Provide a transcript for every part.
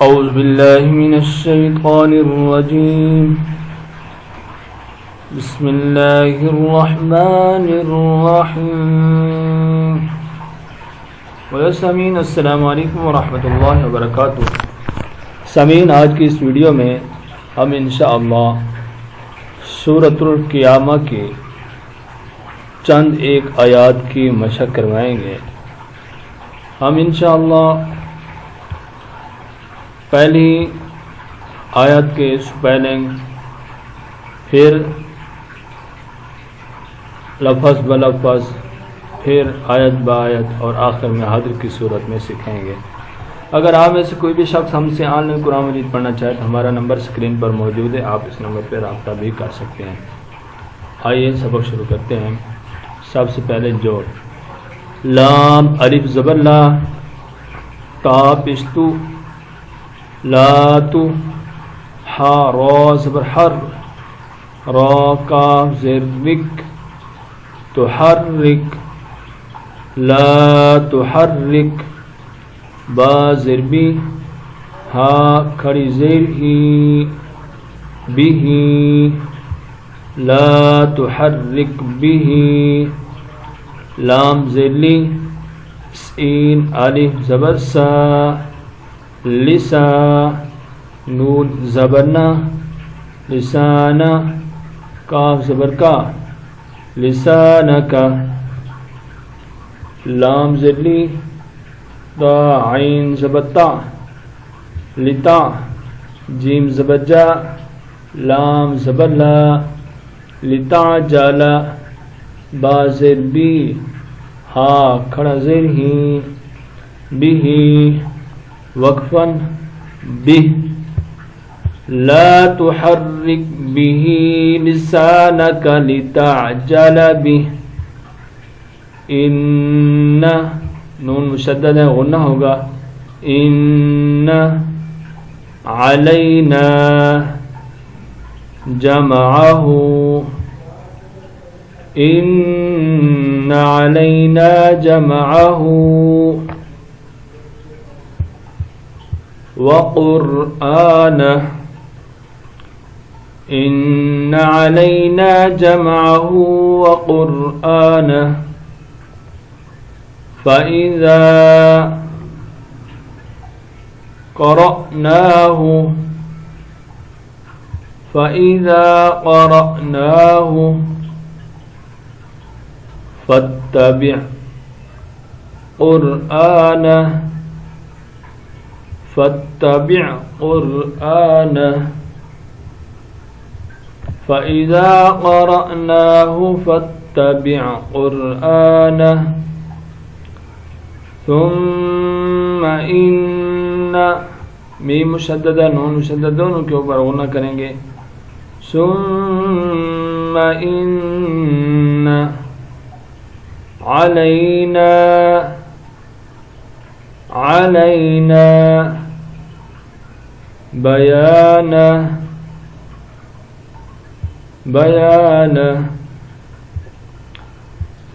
أعوذ بالله من الشيطان الرجيم بسم الله الرحمن الرحيم سامعین السلام علیکم ورحمۃ اللہ وبرکاتہ۔ سامعین، آج کی اس ویڈیو میں ہم انشاءاللہ سورۃ القیامہ کی چند ایک آیات کی مشق کروائیں گے۔ ہم انشاءاللہ پہلی آیت کے سپیلنگ، پھر لفظ بلفظ، پھر آیت با آیت اور آخر میں حاضر کی صورت میں سیکھیں گے۔ اگر آپ میں سے کوئی بھی شخص ہم سے آن لائن قرآن مجید پڑھنا چاہے تو ہمارا نمبر اسکرین پر موجود ہے، آپ اس نمبر پہ رابطہ بھی کر سکتے ہیں۔ آئیے سبق شروع کرتے ہیں۔ سب سے پہلے جوڑ: لام الف زبر لا، تا پشتو، لاتو، ہا را زبر حر، را کاف زیر رک، تحرک، لا تحرک، با زیر بی، ہا کھڑی زیر ہی، بھی، لا تحرک بھی، لام زیر لی، سین الف زبر سا، لسا، نون زبرنا، لسانا، کاف زبر کا، لسانکا، لام زیر لی، تا عین زبر تا، لتا، جیم زبر جا، لام زبر لا، لتعجلا، با زیر بی، ہا کھڑا زیر ہی، بھی، وقفاً بہ، لا تحرک به لسانک لتعجل بہ، ان، نون مشدد ہے، غنہ ہوگا، ان علینا جمعہ، ان علینا جمعہ وقرآنہ، ان علینا جمعہ وقرآنہ، فإذا قرأناه فاتبع قرآنه، فاتبع قرآنه، فإذا قرأناه فاتبع قرآنه، ثم إن، میم مشددہ، نون مشدد دونوں کے اوپر غنہ کریں گے، ثم إن علینا بیانہ،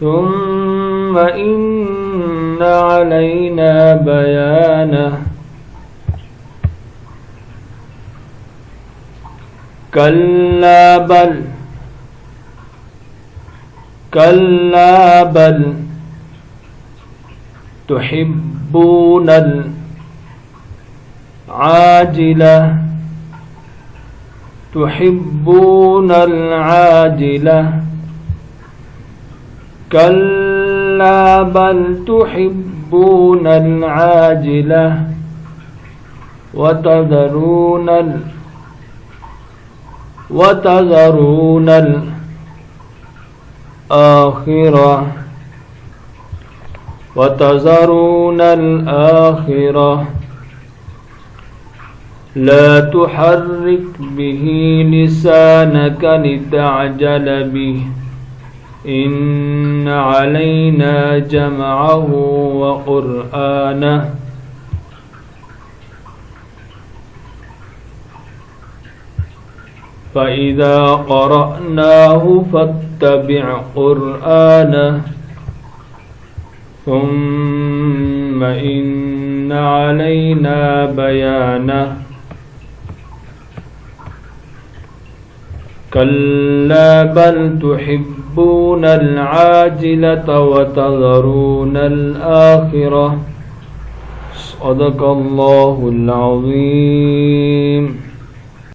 ثم إن علینا بیانہ، کلا بل تحبون العاجلہ، تحبون العاجلہ، کلا بل تحبون العاجلہ، وتذرون الآخرہ، وتذرون الآخرہ، لا تحرک به لسانک لتعجل به، ان علینا جمعہ وقرآنہ، فإذا قرأناه فاتبع قرآنه، ثم إن إن علينا بيانه كلا بل تحبون العاجلة وتذرون الآخرة صدق الله العظيم.